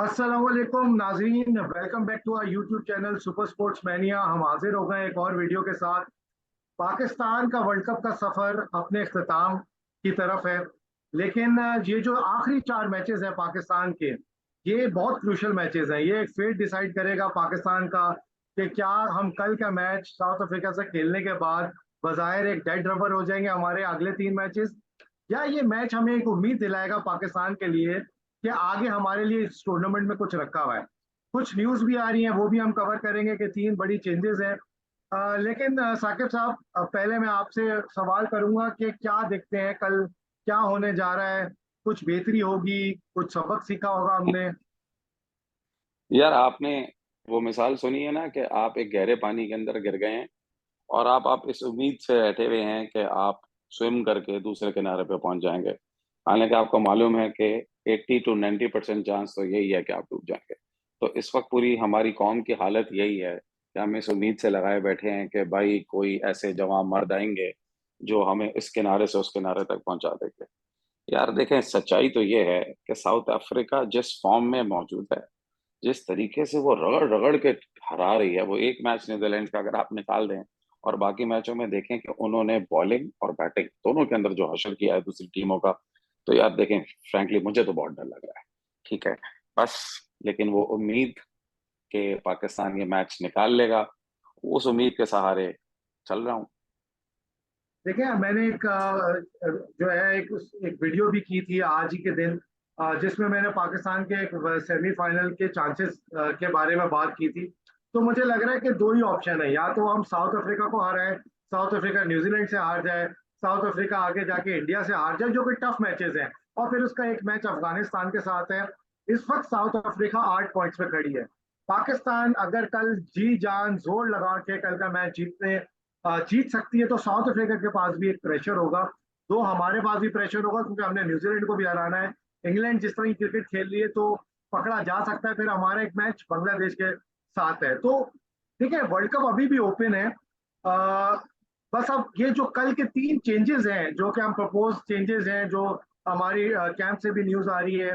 अस्सलाम वालेकुम नाजरीन, welcome back to our YouTube channel super sports mania. हम हाजिर हो गए एक और वीडियो के साथ। पाकिस्तान का वर्ल्ड कप का सफर अपने इख्तिताम की तरफ है, लेकिन ये जो आखिरी चार मैचेस हैं पाकिस्तान के, ये बहुत क्रूशल मैचेस हैं। ये एक फेट डिसाइड करेगा पाकिस्तान का कि क्या हम कल का मैच साउथ अफ्रीका से खेलने के बाद बज़ाहिर एक डेड रबर हो जाएंगे हमारे अगले तीन मैचेस, या ये मैच हमें एक उम्मीद दिलाएगा पाकिस्तान के लिए कि आगे हमारे लिए इस टूर्नामेंट में कुछ रखा हुआ है। कुछ न्यूज़ भी आ रही हैं, वो भी हम कवर करेंगे कि तीन बड़ी चेंजेस हैं। लेकिन साकिब साहब, पहले मैं आपसे सवाल करूंगा कि क्या देखते हैं कल, क्या होने जा रहा है? कुछ बेहतरी होगी, कुछ सबक सीखा होगा हमने? यार आपने वो मिसाल सुनी है ना कि आप एक गहरे पानी के अंदर गिर गए हैं और आप इस उम्मीद से बैठे हुए हैं कि आप स्विम करके दूसरे किनारे पे पहुंच जाएंगे। हालांकि आपको मालूम है कि 80 to 90% चांस तो यही है कि आप डूब जाएंगे। तो इस वक्त पूरी हमारी कौम की हालत यही है कि हम इस उम्मीद से लगाए बैठे हैं कि भाई कोई ऐसे जवां मर्द आएंगे जो हमें इस किनारे से उस किनारे तक पहुंचा देंगे। यार देखें, सच्चाई तो ये है कि साउथ अफ्रीका जिस फॉर्म में मौजूद है, जिस तरीके से वो रगड़ रगड़ के हरा रही है, वो एक मैच नीदरलैंड का अगर आप निकाल दें और बाकी मैचों में देखें कि उन्होंने बॉलिंग और बैटिंग दोनों के अंदर जो हशर किया है दूसरी टीमों का, तो यार देखें, फ्रैंकली मुझे तो बहुत डर लग रहा है। ठीक है, बस, लेकिन वो उम्मीद कि पाकिस्तान ये मैच निकाल लेगा, उस उम्मीद के सहारे चल रहा हूँ। देखिए, मैंने एक जो है एक वीडियो भी की थी आज ही के दिन, जिसमें मैंने पाकिस्तान के एक सेमीफाइनल के चांसेस के बारे में बात की थी। तो मुझे लग रहा है कि दो ही ऑप्शन है, या तो हम साउथ अफ्रीका को हराएं, साउथ अफ्रीका न्यूजीलैंड से हार जाए, साउथ अफ्रीका आगे जाके इंडिया से हार जाए, जो कि टफ मैचेस हैं, और फिर उसका एक मैच अफगानिस्तान के साथ है। इस वक्त साउथ अफ्रीका 8 पॉइंट्स पे खड़ी है। पाकिस्तान अगर कल जी जान जोर लगा के कल का मैच जीत सकती है, तो साउथ अफ्रीका के पास भी एक प्रेशर होगा, तो हमारे पास भी प्रेशर होगा, क्योंकि हमने न्यूजीलैंड को भी हराना है। इंग्लैंड जिस तरह की क्रिकेट खेल रही है, तो पकड़ा जा सकता है। फिर हमारा एक मैच बांग्लादेश के साथ है। तो ठीक है, वर्ल्ड कप अभी भी ओपन है। आ, बस अब ये जो कल के तीन चेंजेस हैं, जो कि हम प्रपोज चेंजेस हैं, जो हमारी कैंप से भी न्यूज आ रही है।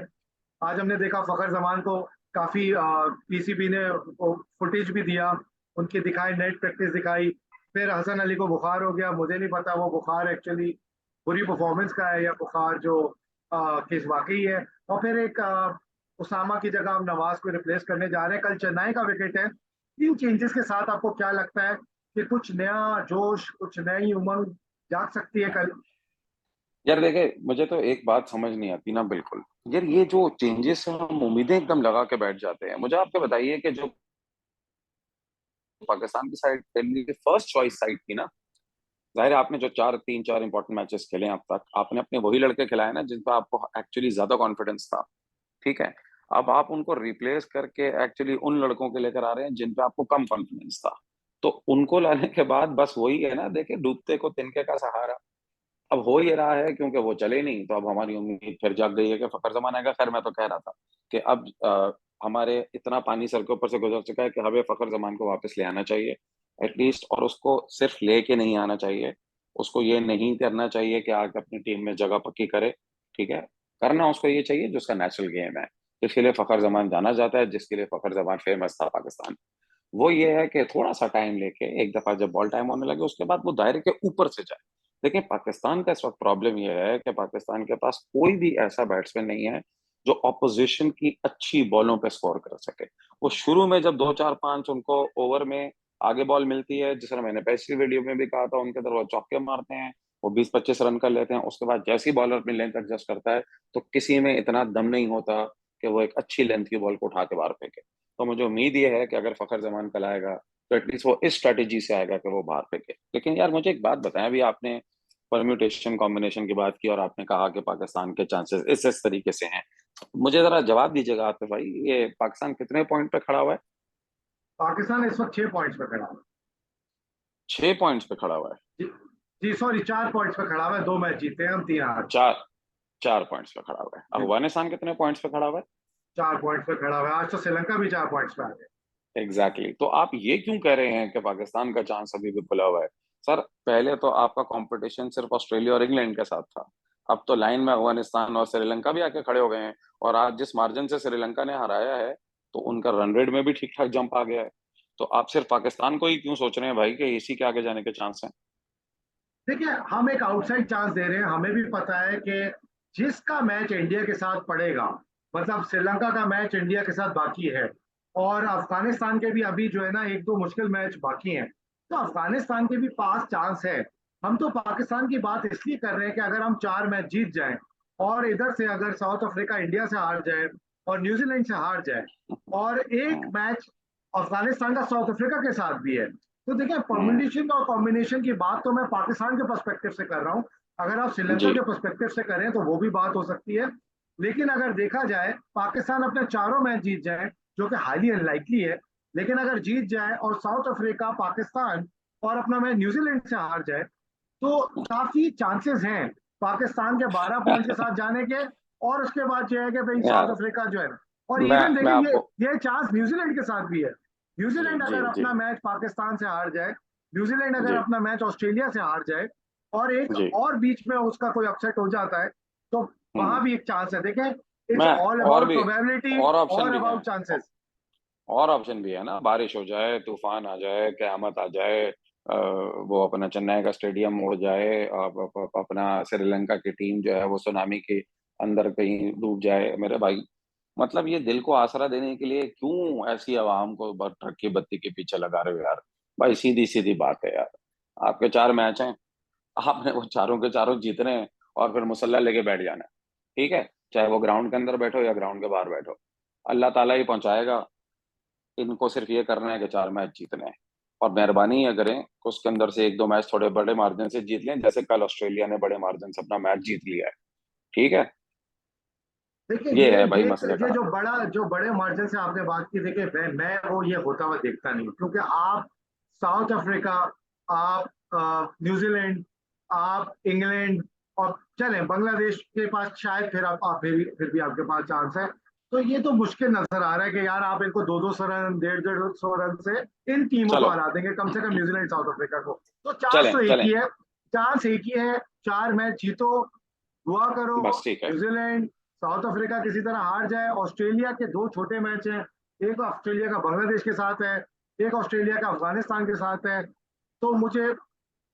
आज हमने देखा फखर जमान को काफी पीसीबी ने फुटेज भी दिया, उनकी दिखाई, नेट प्रैक्टिस दिखाई। फिर हसन अली को बुखार हो गया, मुझे नहीं पता वो बुखार एक्चुअली बुरी परफॉर्मेंस का है या बुखार जो किस वाकई है। और फिर एक उसामा की जगह हम नवाज को रिप्लेस करने जा रहे हैं। कल चेन्नई का विकेट है। इन चेंजेस के साथ आपको क्या लगता है कि कुछ नया जोश, कुछ नई उमंग जाग सकती है कल? यार देखे, मुझे तो एक बात समझ नहीं आती ना, बिल्कुल। यार ये जो चेंजेस हैं, हम उम्मीदें एकदम लगा के बैठ जाते हैं। मुझे आपके बताइए कि जो पाकिस्तान की साइड खेलने की फर्स्ट चॉइस साइड थी ना, जाहिर है आपने जो तीन चार इंपॉर्टेंट मैचेस खेले हैं अब तक, आपने अपने वही लड़के खिलाए ना जिन पर आपको एक्चुअली ज्यादा कॉन्फिडेंस था। ठीक है, अब आप उनको रिप्लेस करके एक्चुअली उन लड़कों के लेकर आ रहे हैं जिन पे आपको कम कॉन्फिडेंस था। तो उनको लाने के बाद बस वही है ना, देखिए, डूबते को तिनके का सहारा। अब हो ये रहा है क्योंकि वो चले नहीं, तो अब हमारी उम्मीद फिर जाग गई है कि फखर जमान आएगा। खैर, मैं तो कह रहा था कि अब हमारे इतना पानी सर के ऊपर से गुजर चुका है कि हमें फखर जमान को वापस ले आना चाहिए एटलीस्ट। और उसको सिर्फ लेके नहीं आना चाहिए, उसको ये नहीं करना चाहिए कि आगे अपनी टीम में जगह पक्की करे। ठीक है, करना उसको ये चाहिए जो उसका नेचुरल गेम है, जिसके लिए फखर जमान जाना जाता है, जिसके लिए फखर जमान फेमस था पाकिस्तान। वो ये है कि थोड़ा सा टाइम लेके एक दफा जब बॉल टाइम होने लगे उसके बाद वो दायरे के ऊपर से जाए। देखिए, पाकिस्तान का इस वक्त प्रॉब्लम ये है कि पाकिस्तान के पास कोई भी ऐसा बैट्समैन नहीं है जो ऑपोजिशन की अच्छी बॉलों पे स्कोर कर सके। वो शुरू में जब दो चार पांच उनको ओवर में आगे बॉल मिलती है, जिस तरह मैंने पिछली वीडियो में भी कहा था, उनके अंदर वो चौके मारते हैं, वो 20-25 रन कर लेते हैं। उसके बाद जैसे ही बॉलर अपनी लेंथ एडजस्ट करता है, तो किसी में इतना दम नहीं होता कि वो एक अच्छी लेंथ की बॉल को उठा के बाहर फेंके। तो मुझे उम्मीद ये है कि अगर फखर जमान कल आएगा तो एटलीस्ट वो इस स्ट्रेटेजी से आएगा कि वो बाहर फेंके। लेकिन यार मुझे एक बात बताएं, अभी आपने परम्यूटेशन कॉम्बिनेशन की बात की और आपने कहा कि पाकिस्तान के चांसेस इस तरीके से हैं। मुझे जरा जवाब दीजिएगा आप भाई, ये पाकिस्तान कितने पॉइंट पे खड़ा हुआ है? पाकिस्तान इस वक्त 6 पॉइंट्स पे खड़ा है। 6 पॉइंट्स पे खड़ा हुआ है? जी, जी सॉरी, 4 पॉइंट्स पे खड़ा हुआ है। दो मैच जीते हैं हम, तीन हार। चार 4 पॉइंट्स पे खड़ा हुआ है। जी, अफगानिस्तान कितने पॉइंट्स पे खड़ा हुआ है? 4 पॉइंट्स पे खड़ा हुआ है। आज तो श्रीलंका भी 4 पॉइंट्स पे आ गया। एग्जैक्टली तो आप ये क्यों कह रहे हैं कि पाकिस्तान का चांस अभी भी खुला हुआ है? सर, पहले तो आपका कंपटीशन सिर्फ ऑस्ट्रेलिया और इंग्लैंड के साथ था। अब तो लाइन में अफगानिस्तान और श्रीलंका भी आके खड़े हो गए हैं। और आज जिस मार्जिन से श्रीलंका ने हराया है, तो उनका रन रेट में भी ठीक ठाक जंप आ गया है। तो आप सिर्फ पाकिस्तान को ही क्यों सोच रहे हैं भाई कि इसी के आगे जाने के चांस हैं? देखिए, हम एक आउटसाइड चांस दे रहे हैं। हमें भी पता है कि जिसका मैच इंडिया के साथ पड़ेगा, मतलब श्रीलंका का मैच इंडिया के साथ बाकी है, और अफगानिस्तान के भी अभी जो है ना एक दो मुश्किल मैच बाकी हैं, तो अफगानिस्तान के भी पास चांस है। हम तो पाकिस्तान की बात इसलिए कर रहे हैं कि अगर हम 4 मैच जीत जाएं, और इधर से अगर साउथ अफ्रीका इंडिया से हार जाए और न्यूजीलैंड से हार जाए, और एक हम्म। मैच अफगानिस्तान का साउथ अफ्रीका के साथ भी है, तो देखिए हम्म। परम्यूटेशन और कॉम्बिनेशन की बात तो मैं पाकिस्तान के पर्सपेक्टिव से कर रहा हूँ। अगर आप श्रीलंका जी। के पर्सपेक्टिव से करें तो वो भी बात हो सकती है। लेकिन अगर देखा जाए, पाकिस्तान अपने 4 मैच जीत जाए, जो कि हाईली अनलाइकली है, लेकिन अगर जीत जाए और साउथ अफ्रीका, पाकिस्तान और अपना मैच न्यूजीलैंड से हार जाए, तो काफी चांसेस हैं पाकिस्तान के 12 पॉइंट के साथ जाने के। और उसके बाद जो है कि भाई साउथ यार, अफ्रीका जो है ना, और इवन मैं देखिए आपको। ये चांस न्यूजीलैंड के साथ भी है। जी न्यूजीलैंड जी अगर जी अपना मैच पाकिस्तान से हार जाए, न्यूजीलैंड अगर जी अपना मैच ऑस्ट्रेलिया से हार जाए, और एक जी। और बीच में उसका कोई अपसेट हो जाता है, तो हम्म। वहां भी एक चांस है। देखें, इट्स मैं ऑल और अबाउट भी प्रोबेबिलिटी और ऑप्शन और भी हैं। About chances. और ऑप्शन भी है ना, बारिश हो जाए, तूफान आ जाए, कयामत आ जाए, वो अपना चेन्नई का स्टेडियम उड़ जाए, अपना श्रीलंका की टीम जो है वो सुनामी के अंदर कहीं डूब जाए मेरे भाई। मतलब ये दिल को आसरा देने के लिए क्यों ऐसी आवाम को ट्रक की बत्ती के पीछे लगा रहे हो यार? भाई सीधी सीधी बात है यार। आपके 4 मैच हैं, आपने वो चारों के चारों जीतने हैं, और फिर मुसल्ला लेके बैठ जाना है। ठीक है, चाहे वो ग्राउंड के अंदर बैठो या ग्राउंड के बाहर बैठो, अल्लाह ताला ही पहुंचाएगा। इनको सिर्फ ये करना है कि 4 मैच जीतने हैं, और मेहरबानी ये करें कि उसके अंदर से एक दो मैच थोड़े बड़े मार्जिन से जीत लें, जैसे कल ऑस्ट्रेलिया ने बड़े मार्जिन से अपना मैच जीत लिया है। ठीक है। देखिए, ये ये है भाई ये मसले का ये हल। जो बड़े मार्जिन से आपने बात की, देखिए मैं वो ये होता हुआ देखता नहीं, क्योंकि आप साउथ अफ्रीका, आप न्यूजीलैंड, आप इंग्लैंड, और चले बांग्लादेश के पास शायद फिर फिर भी आपके पास चांस है। तो ये तो मुश्किल नजर आ रहा है कि यार आप इनको 200 रन, 150 रन से इन टीमों को चलो, हरा देंगे, कम से कम न्यूजीलैंड साउथ अफ्रीका को। तो चांस चलें तो एक चलें। ही है। चांस एक ही है। 4 मैच जीतो, दुआ करो बस ठीक है। न्यूजीलैंड, साउथ अफ्रीका किसी तरह हार जाए। ऑस्ट्रेलिया के दो छोटे मैच हैं, एक ऑस्ट्रेलिया का बांग्लादेश के साथ है, एक ऑस्ट्रेलिया का अफगानिस्तान के साथ है। तो मुझे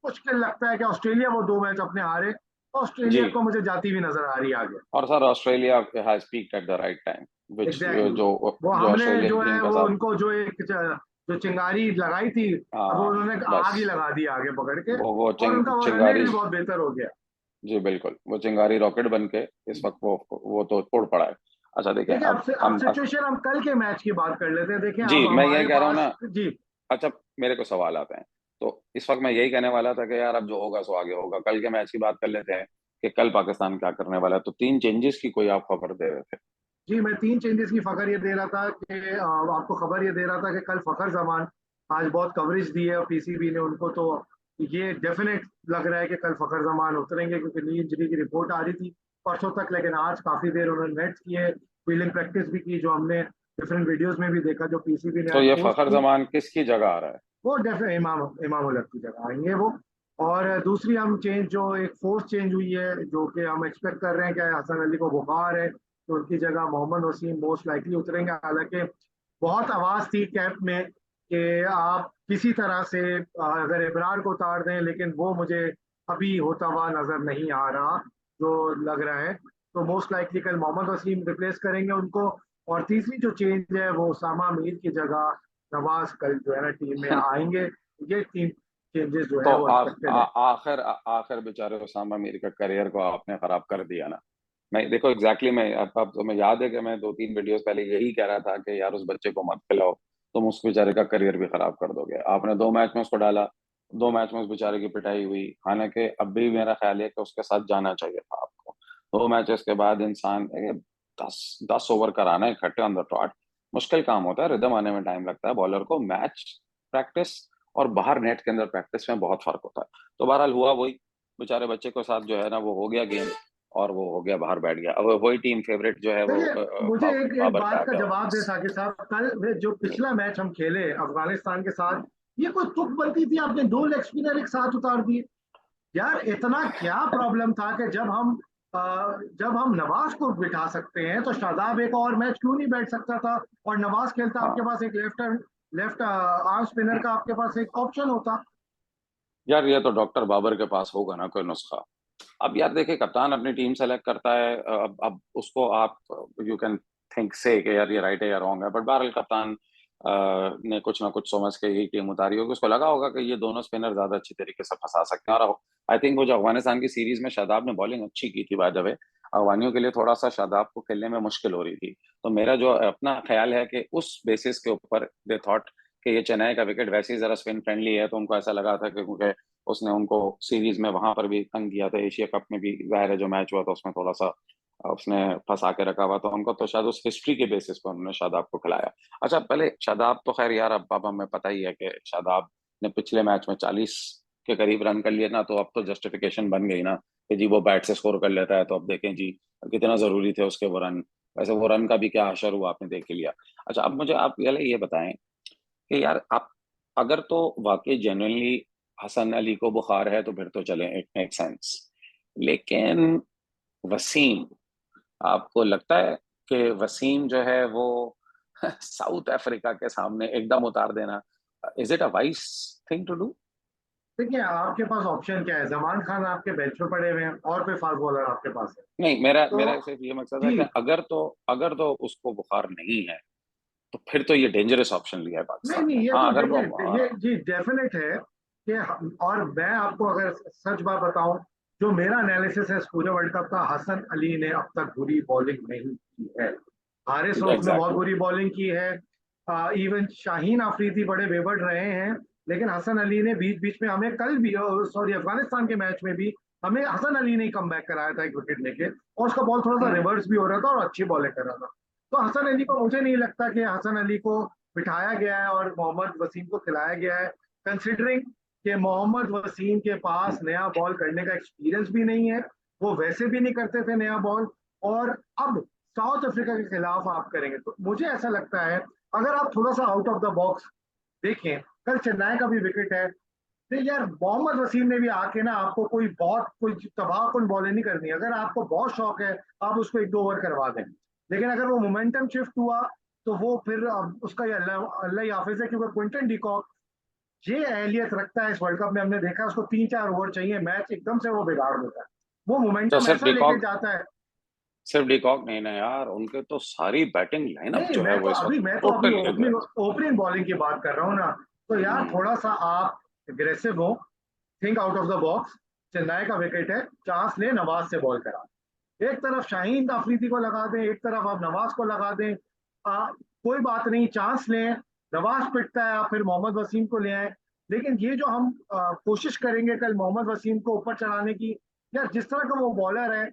मुश्किल लगता है कि ऑस्ट्रेलिया वो 2 मैच अपने हारे। जी। ऑस्ट्रेलिया को मुझे जाती हुई नजर आ रही है आगे। और sir, Australia has peaked at the right time, which exactly exactly। जो वो जो हमने ऑस्ट्रेलियन जो टीम है के वो साथ। उनको जो चिंगारी लगाई थी, अब वो हाँ। उन्होंने बस आग ही लगा दी आगे पकड़ के। वो और उनका वो रन रेट चिंगारी। भी बहुत बेहतर हो गया। जी बिल्कुल, वो चिंगारी रॉकेट बन के इस वक्त वो तो उड़ पड़ा है। अच्छा देखिए, देखिए, अब अब सिचुएशन, हम कल के मैच की बात कर लेते हैं। देखिए, जी अब मैं यही हमारे कह रहा हूँ पास ना। जी। अच्छा, मेरे को सवाल आते हैं। तो इस वक्त मैं यही कहने वाला था कि यार अब जो होगा सो आगे होगा। कल के मैच की बात कर लेते हैं कि कल पाकिस्तान क्या करने वाला है। तो 3 चेंजेस की कोई आप खबर दे रहे थे? जी, मैं 3 चेंजेस की खबर ये दे रहा था कि आपको खबर ये दे रहा था कि कल फखर जमान आज बहुत कवरेज दी है पीसीबी ने उनको, तो ये डेफिनेट लग रहा है कि कल फखर जमान उतरेंगे, क्योंकि नी इंजरी की रिपोर्ट आ रही थी परसों तक। लेकिन आज काफी देर उन्होंने नेट्स किए, फील्डिंग प्रैक्टिस भी की, जो हमने डिफरेंट वीडियोस में भी देखा, जो पीसीबी ने तो आज ये पोस्ट फखर की। जमान किसकी जगह आ रहा है? वो डेफिनेट इमाम उलग की जगह आएंगे वो। और दूसरी हम चेंज, जो एक फोर्स चेंज हुई है, जो कि हम एक्सपेक्ट कर रहे हैं कि हसन अली को बुखार है, तो उनकी जगह मोहम्मद वसीम मोस्ट लाइकली उतरेंगे। हालांकि बहुत आवाज थी कैंप में कि आप किसी तरह से अगर इब्रार को उतार दें, लेकिन वो मुझे अभी होता हुआ नजर नहीं आ रहा, जो लग रहा है। तो मोस्ट लाइकली कल मोहम्मद वसीम रिप्लेस करेंगे उनको। और तीसरी जो चेंज है वो उसामा मीर की जगह नवाज कल जो है ना टीम में आएंगे। ये 3 चेंजेस जो तो है वो आप एक्सपेक्टेड है। आखिर आखिर बेचारे उसामा मीर का करियर को आपने खराब कर दिया ना। मैं देखो एग्जैक्टली मैं अब तुम्हें याद है कि मैं 2-3 वीडियोस पहले यही कह रहा था कि यार उस बच्चे को मत खिलाओ, तुम उस बेचारे का करियर भी खराब कर दोगे। आपने 2 मैच में उसको डाला, 2 मैच में उस बेचारे की पिटाई हुई। हालांकि अब भी मेरा ख्याल है कि उसके साथ जाना चाहिए था आपको। 2 मैचेस के बाद इंसान 10 10 ओवर कराना इकट्ठे ऑन द ट्रॉट मुश्किल काम होता है। रिदम आने में टाइम लगता है बॉलर को। मैच प्रैक्टिस और बाहर नेट के अंदर प्रैक्टिस में बहुत फर्क होता है। तो बहरहाल हुआ वही, बेचारे बच्चे के साथ जो है ना वो हो गया गेम, और वो हो गया बाहर बैठ गया। अब वही टीम फेवरेट जो है वो देखिए, मुझे एक एक बाबर पे आ बात का गया जवाब दे वापस। साकिब साहब, कल जो जी। पिछला मैच हम खेले अफगानिस्तान के साथ, ये कोई तुक बनती थी? आपने 2 लेग स्पिनर एक साथ उतार दिए। यार इतना क्या प्रॉब्लम था कि जब हम जब हम नवाज को बिठा सकते हैं तो शादाब एक और मैच क्यों नहीं बैठ सकता था, और नवाज खेलता, आपके हाँ पास एक लेफ्ट आर्म स्पिनर का आपके पास एक ऑप्शन होता। यार, ये तो डॉक्टर बाबर के पास होगा ना कोई नुस्खा। अब यार देखिए, कप्तान अपनी टीम सेलेक्ट करता है। अब उसको आप यू कैन थिंक से कि यार ये राइट है या रॉन्ग है, बट बहरहाल कप्तान ने कुछ ना कुछ समझ के ही टीम उतारी होगी। उसको लगा होगा कि ये दोनों स्पिनर ज्यादा अच्छी तरीके से फंसा सकते हैं। और आई थिंक वो जो अफगानिस्तान की सीरीज में शादाब ने बॉलिंग अच्छी की थी, बाय द वे, अफगानियों के लिए थोड़ा सा शादाब को खेलने में मुश्किल हो रही थी। तो मेरा जो अपना ख्याल है कि उस बेसिस के ऊपर दे थॉट कि ये चेन्नई का विकेट वैसे ही जरा स्पिन फ्रेंडली है, तो उनको ऐसा लगा था कि क्योंकि उसने उनको सीरीज में वहां पर भी तंग किया था, एशिया कप में भी जाहिर है जो मैच हुआ था उसमें थोड़ा सा उसने फंसा के रखा हुआ था उनको, तो शायद उस हिस्ट्री के बेसिस पर उन्होंने शादाब को खिलाया। अच्छा, पहले शादाब तो खैर यार, अब हमें पता ही है कि शादाब ने पिछले मैच में 40 के करीब रन कर लिए ना, तो अब तो जस्टिफिकेशन बन गई ना कि जी वो बैट से स्कोर कर लेता है, तो अब देखें जी कितना जरूरी थे उसके वो रन। वैसे वो रन का भी क्या असर हुआ आपने देख ही लिया। अच्छा, अब मुझे आप पहले ये बताएं कि यार आप अगर तो वाकई जेन्युइनली हसन अली को बुखार है तो फिर तो चले, इट मेक सेंस। लेकिन वसीम, आपको लगता है कि वसीम जो है वो साउथ अफ्रीका के सामने एकदम उतार देना, is it a wise thing to do? देखिए, आपके पास ऑप्शन क्या है, जमान खान आपके बेंच पे पड़े हुए हैं और कोई फास्ट बॉलर आपके पास है। नहीं, मेरा तो मेरा सिर्फ ये मकसद है जी, कि अगर तो उसको बुखार नहीं है तो फिर तो ये डेंजरस ऑप्शन लिया है नहीं पाकिस्तान ने। नहीं, ये हाँ, तो अगर वो देखिए, ये जी डेफिनेट है कि और मैं आपको अगर सच बात बताऊं, जो मेरा एनालिसिस है इस पूरे वर्ल्ड कप का, हसन अली ने अब तक बुरी बॉलिंग नहीं की है। हारिस रऊफ ने बहुत एग्जैक्टली। बुरी बॉलिंग की है। इवन शाहीन अफरीदी बड़े बेवड़ रहे हैं, लेकिन हसन अली ने बीच बीच में हमें कल भी, सॉरी अफगानिस्तान के मैच में भी, हमें हसन अली ने कम बैक कराया था एक विकेट लेके, और उसका बॉल थोड़ा सा रिवर्स भी हो रहा था और अच्छी बॉलिंग कर रहा था। तो हसन अली को, मुझे नहीं लगता कि हसन अली को बिठाया गया है और मोहम्मद वसीम को खिलाया गया है, कंसिडरिंग कि मोहम्मद वसीम के पास नया बॉल करने का एक्सपीरियंस भी नहीं है, वो वैसे भी नहीं करते थे नया बॉल, और अब साउथ अफ्रीका के खिलाफ आप करेंगे। तो मुझे ऐसा लगता है, अगर आप थोड़ा सा आउट ऑफ द बॉक्स देखें, कल चेन्नई का भी विकेट है, तो यार मोहम्मद वसीम ने भी आके ना आपको कोई तबाहकुन बॉलिंग नहीं करनी। अगर आपको बहुत शौक है, आप उसको एक दो ओवर करवा दें, लेकिन अगर वो मोमेंटम शिफ्ट हुआ तो वो फिर उसका ये अल्लाह अल्लाह ही हाफिज है, क्योंकि क्विंटन डिकॉक ये अहलियत रखता है इस वर्ल्ड कप में, हमने देखा उसको 3-4 ओवर चाहिए, मैच एकदम से वो बिगाड़ देता है, वो तो मोमेंटम सिर्फ ऐसा लेके डिकॉक जाता है। सिर्फ डिकॉक नहीं ना यार, उनके तो सारी बैटिंग लाइनअप नहीं, जो है वो इस वक्त मैं तो अभी totally opening aggressive. Opening bowling की बात कर रहा हूँ ना। तो यार थोड़ा सा आप अग्रेसिव हो, think out of the box. Chennai का विकेट है, चांस ले नवाज से बॉल करा, एक तरफ शाहीन अफरीदी को लगा दें, एक तरफ आप नवाज को लगा दें। कोई बात नहीं, चांस लें, नवाज पिटता है आप फिर मोहम्मद वसीम को ले आए। लेकिन ये जो हम कोशिश करेंगे कल मोहम्मद वसीम को ऊपर चढ़ाने की, यार जिस तरह का वो बॉलर है,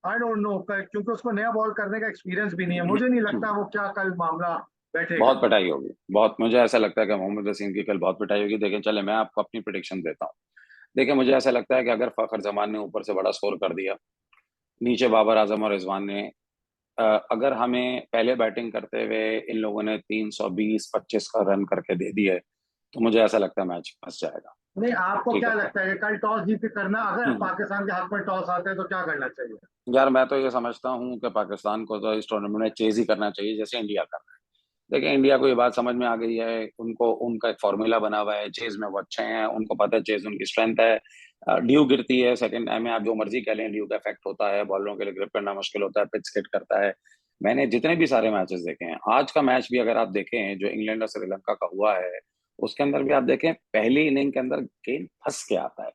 आई डोंट नो, क्योंकि उसको नया बॉल करने का एक्सपीरियंस भी नहीं है, मुझे नहीं लगता वो क्या कल मामला बैठेगा। बहुत पिटाई होगी, बहुत। मुझे ऐसा लगता है कि मोहम्मद वसीम की कल बहुत पिटाई होगी। देखें, चले मैं आपको अपनी प्रिडिक्शन देता हूँ। देखिए, मुझे ऐसा लगता है कि अगर फखर जमान ने ऊपर से बड़ा स्कोर कर दिया, नीचे बाबर आजम और रिजवान ने, अ, अगर हमें पहले बैटिंग करते हुए इन लोगों ने 320-25 का रन करके दे दिए, तो मुझे ऐसा लगता है मैच फंस जाएगा। नहीं, आपको ठीक क्या है। लगता है कि कल टॉस जीत के करना, अगर हम्म। पाकिस्तान के हाथ में टॉस आता है तो क्या करना चाहिए? यार मैं तो ये समझता हूँ कि पाकिस्तान को तो इस टूर्नामेंट में चेज ही करना चाहिए जैसे इंडिया कर रहा है। देखिए, इंडिया को ये बात समझ में आ गई है, उनको उनका एक फॉर्मूला बना हुआ है, चेज में वो अच्छे हैं, उनको पता है चेज उनकी स्ट्रेंथ है। ड्यू गिरती है सेकंड टाइम में, आप जो मर्जी कह लें, ड्यू का इफेक्ट होता है, बॉलरों के लिए ग्रिप करना मुश्किल होता है, पिच हिट करता है। मैंने जितने भी सारे मैचेस देखे हैं, आज का मैच भी अगर आप देखें जो इंग्लैंड और श्रीलंका का हुआ है, उसके अंदर भी आप देखें, पहली इनिंग के अंदर गेंद फंस के आता है।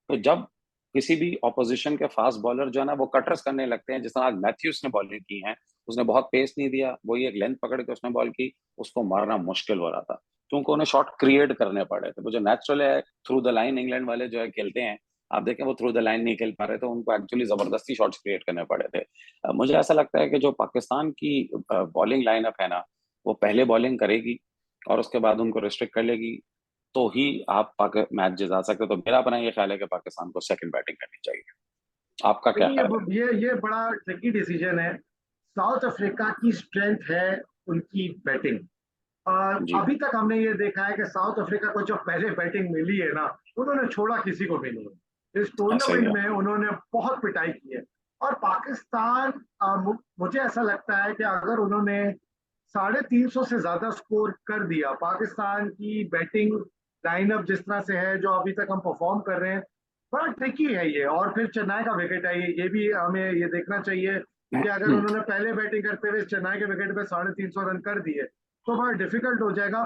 तो जब किसी भी ऑपोजिशन के फास्ट बॉलर जो है ना वो कटर्स करने लगते हैं, जिस तरह आज मैथ्यूज ने बॉलिंग की है, उसने बहुत पेस नहीं दिया, वही एक लेंथ पकड़ के उसने बॉल की, उसको मारना मुश्किल हो रहा था, क्योंकि उन्हें शॉट क्रिएट करने पड़े थे। वो जो नेचुरल है थ्रू द लाइन इंग्लैंड वाले जो है खेलते हैं, आप देखें वो थ्रू द लाइन नहीं खेल पा रहे थे, उनको एक्चुअली जबरदस्ती शॉट्स क्रिएट करने पड़े थे। मुझे ऐसा लगता है कि जो पाकिस्तान की बॉलिंग लाइनअप है ना, वो पहले बॉलिंग करेगी और उसके बाद उनको रिस्ट्रिक्ट कर लेगी, तो ही आप मैच जिता सकते हो। तो मेरा अपना ये ख्याल है कि पाकिस्तान को सेकंड बैटिंग करनी चाहिए। आपका क्या देखिए, ख्याल है? ये बड़ा ट्रिकी डिसीजन है। साउथ अफ्रीका की स्ट्रेंथ है उनकी बैटिंग। जी। अभी तक हमने ये देखा है कि साउथ अफ्रीका को जो पहले बैटिंग मिली है ना, उन्होंने छोड़ा किसी को भी नहीं। इस हाँ, सही टूर्नामेंट है। में उन्होंने बहुत पिटाई की है। और पाकिस्तान मुझे ऐसा लगता है कि अगर उन्होंने 350 से ज्यादा स्कोर कर दिया, पाकिस्तान की बैटिंग लाइनअप जिस तरह से है, जो अभी तक हम परफॉर्म कर रहे हैं, बड़ा ट्रिकी है ये। और फिर चेन्नई का विकेट है, ये भी हमें ये देखना चाहिए कि अगर उन्होंने पहले बैटिंग करते हुए चेन्नई के विकेट पे 350 रन कर दिए तो बड़ा डिफिकल्ट हो जाएगा।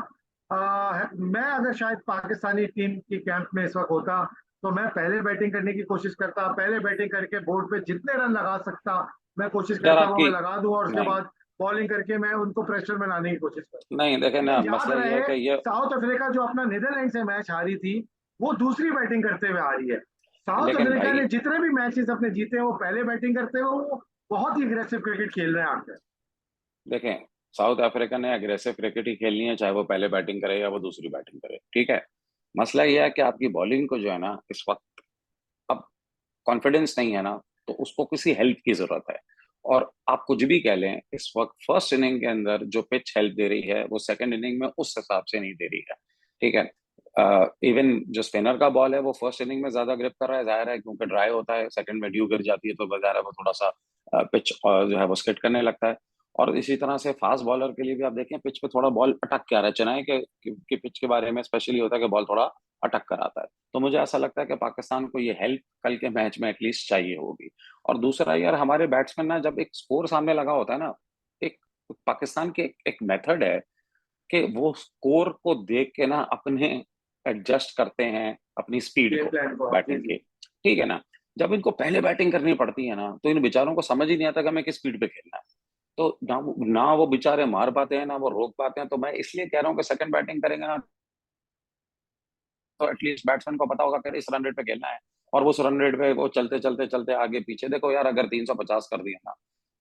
मैं अगर शायद पाकिस्तानी टीम की कैंप में इस वक्त होता तो मैं पहले बैटिंग करने की कोशिश करता, पहले बैटिंग करके बोर्ड पे जितने रन लगा सकता मैं कोशिश यार करता वो आपकी मैं लगा दूं, और उसके नहीं बाद बॉलिंग करके मैं उनको प्रेशर में लाने की कोशिश करता। नहीं देखे ना, लेकिन याद मसला ये है रहे, कि ये, साउथ अफ्रीका जो अपना नीदरलैंड से मैच हारी थी, वो दूसरी बैटिंग करते हुए हारी है। साउथ लेकिन अफ्रीका भाई ने जितने भी मैचेस अपने जीते हैं वो पहले बैटिंग करते हुए वो बहुत ही अग्रेसिव क्रिकेट खेल रहे हैं आके। देखें, साउथ अफ्रीका ने अग्रेसिव क्रिकेट ही खेलनी है, चाहे वो पहले बैटिंग करे या वो दूसरी बैटिंग करे, ठीक है। मसला ये है कि आपकी बॉलिंग को जो है ना इस वक्त, अब कॉन्फिडेंस नहीं है ना, तो उसको किसी हेल्प की जरूरत है। और आप कुछ भी कह लें, इस वक्त फर्स्ट इनिंग के अंदर जो पिच हेल्प दे रही है वो सेकंड इनिंग में उस हिसाब से नहीं दे रही है, ठीक है। इवन जो स्पिनर का बॉल है वो फर्स्ट इनिंग में ज्यादा ग्रिप कर रहा है, जाहिर है क्योंकि ड्राई होता है, सेकंड में ड्यू गिर जाती है तो बाजार है वो थोड़ा सा पिच जो है वो स्किड करने लगता है। और इसी तरह से फास्ट बॉलर के लिए भी आप देखें, पिच पे थोड़ा बॉल अटक के आ रहा है। चेन्नई के पिच के बारे में स्पेशली होता है कि बॉल थोड़ा अटक कर आता है। तो मुझे ऐसा लगता है कि पाकिस्तान को ये हेल्प कल के मैच में एटलीस्ट चाहिए होगी। और दूसरा यार, हमारे बैट्समैन ना जब एक स्कोर सामने लगा होता है ना, एक पाकिस्तान के एक मेथड है कि वो स्कोर को देख के ना अपने एडजस्ट करते हैं अपनी स्पीड गेम को प्लान को, जी बैटिंग जी। की, ठीक है ना। जब इनको पहले बैटिंग करनी पड़ती है ना, तो इन बेचारों को समझ ही नहीं आता कि हमें किस स्पीड पे खेलना है। तो ना वो बेचारे मार पाते हैं, ना वो रोक पाते हैं। तो मैं इसलिए कह रहा हूँ कि सेकंड बैटिंग करेंगे ना, तो एटलीस्ट बैट्समैन को पता होगा कि इस रन रेट पे खेलना है। और वो उस रन रेट पे वो चलते चलते चलते आगे पीछे, देखो यार अगर 350 कर दिया ना,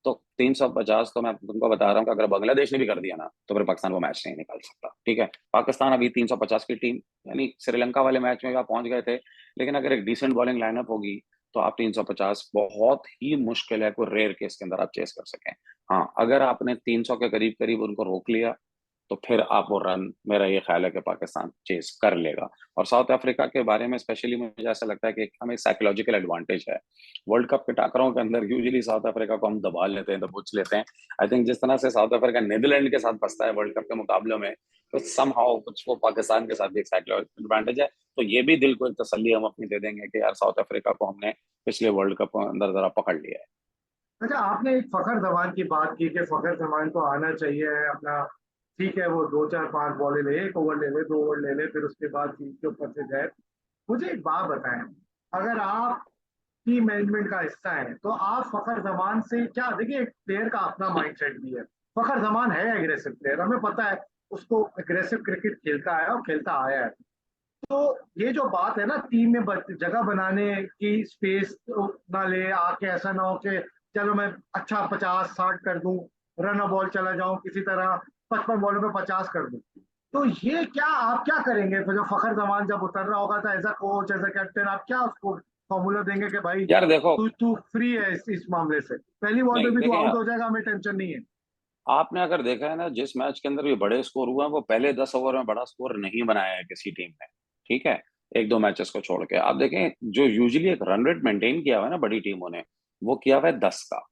तो 350 तो मैं तुमको बता रहा हूँ कि अगर बांग्लादेश ने भी कर दिया ना, तो फिर पाकिस्तान वो मैच नहीं निकाल सकता, ठीक है। पाकिस्तान अभी 350 की टीम, यानी श्रीलंका वाले मैच में भी आप पहुंच गए थे, लेकिन अगर एक डिसेंट बॉलिंग लाइनअप होगी तो आप 350 बहुत ही मुश्किल है, कोई रेयर केस के अंदर आप चेस कर सकें। हाँ, अगर आपने 300 के करीब करीब उनको रोक लिया, तो फिर आप वो रन, मेरा ये ख्याल है कि पाकिस्तान चेस कर लेगा। और साउथ अफ्रीका के बारे में स्पेशली मुझे ऐसा लगता है कि हमें साइकोलॉजिकल एडवांटेज है। वर्ल्ड कप के टाकरों के अंदर यूजुअली साउथ अफ्रीका को हम दबा लेते हैं, दबोच लेते हैं। आई थिंक जिस तरह से साउथ अफ्रीका नीदरलैंड के साथ फंसता है वर्ल्ड कप के मुकाबलों में, तो समहाउ कुछ वो पाकिस्तान के साथ भी एक साइकोलॉजिकल एडवांटेज है। तो ये भी दिल को एक तसल्ली हम अपनी दे देंगे कि यार साउथ अफ्रीका को हमने पिछले वर्ल्ड कप के अंदर जरा पकड़ लिया है। अच्छा, आपने एक फखर जमान की बात की कि फखर जमान को आना चाहिए अपना। ठीक है, वो 2 4 5 बॉलें ले, 1 ओवर ले ले, 2 ओवर ले ले, फिर उसके बाद टीम के ऊपर से जाए। मुझे एक बात बताएं, अगर आप टीम मैनेजमेंट का हिस्सा है तो आप फखर जमान से क्या, देखिए एक प्लेयर का अपना माइंडसेट भी है। फखर जमान है एग्रेसिव प्लेयर, हमें पता है, उसको एग्रेसिव क्रिकेट खेलता है और खेलता आया है। तो ये जो बात है ना, टीम में जगह बनाने की, स्पेस ना ले आके, ऐसा ना हो कि चलो मैं अच्छा 50 60 कर दूं, रन बॉल चला जाऊं किसी तरह, 55 बॉलों पे 50 कर दूं। तो ये क्या, आप क्या करेंगे फिर जब फखर जमान जब उतर रहा होगा, तो as a coach, as a captain, आप क्या उसको फॉर्मूला देंगे कि भाई यार देखो, तू तू फ्री है इस मामले से, पहली बॉल पे नहीं भी तू देखें, आउट हो जाएगा, हमें टेंशन नहीं है। आपने अगर देखा है ना, जिस मैच के अंदर भी बड़े स्कोर हुए हैं वो पहले 10 ओवर में बड़ा स्कोर नहीं बनाया है किसी टीम ने, ठीक है। एक दो मैचेस को छोड़ के आप देखें, जो यूजुअली एक रन रेट मेंटेन किया हुआ है ना बड़ी टीमों ने, वो किया हुआ है 10 का।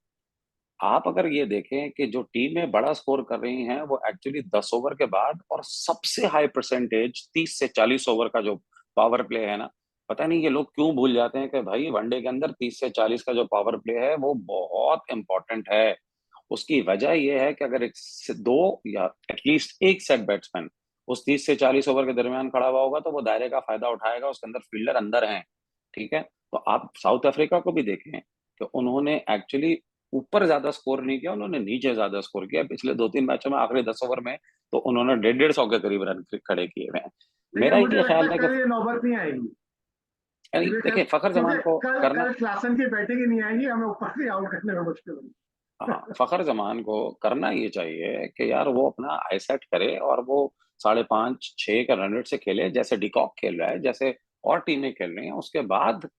आप अगर ये देखें कि जो टीमें बड़ा स्कोर कर रही हैं वो एक्चुअली 10 ओवर के बाद, और सबसे हाई परसेंटेज 30 से 40 ओवर का जो पावर प्ले है ना, पता नहीं ये लोग क्यों भूल जाते हैं कि भाई वनडे के अंदर 30 से 40 का जो पावर प्ले है वो बहुत इंपॉर्टेंट है। उसकी वजह यह है कि अगर दो या एटलीस्ट एक सेट बैट्समैन उस 30 से 40 ओवर के दरमियान खड़ा हुआ होगा, तो वो दायरे का फायदा उठाएगा, उसके अंदर फील्डर अंदर हैं, ठीक है। तो आप साउथ अफ्रीका को भी देखें कि उन्होंने एक्चुअली ऊपर ज्यादा स्कोर नहीं किया, उन्होंने नीचे ज्यादा स्कोर किया पिछले 2 3 मैचों में। आखिरी 10 ओवर में तो उन्होंने 150 के करीब रन खड़े किए हुए हैं। लेकिन मेरा मुझे ये लगता ख्याल है है कि, कल ये नौबत नहीं आएगी, यानी क्योंकि कल देखिए फखर क्योंकि जमान को कल करना, कल क्लासन की बैटिंग ही नहीं आएगी, हमें ऊपर से आउट करने में मुश्किल होगी। हाँ, फखर जमान को करना ये चाहिए कि यार वो अपना आई सेट करे और वो 5.5 6 के रन रेट से खेले, जैसे डिकॉक खेल रहा है, जैसे और टीमें खेल रही हैं। उसके बाद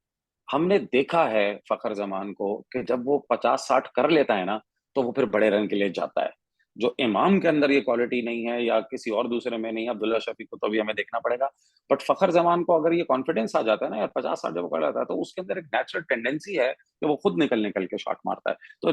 हमने देखा है फखर जमान को कि जब वो 50 60 कर लेता है ना, तो वो फिर बड़े रन के लिए जाता है। जो इमाम के अंदर ये क्वालिटी नहीं है या किसी और दूसरे में नहीं है, अब्दुल्ला शफीक को तो अभी हमें देखना पड़ेगा। बट फखर जमान को अगर ये कॉन्फिडेंस आ जाता है ना यार, 50-60 जब कर जाता है, तो उसके अंदर एक नेचुरल टेंडेंसी है कि वो खुद निकल निकल के शॉट मारता है। तो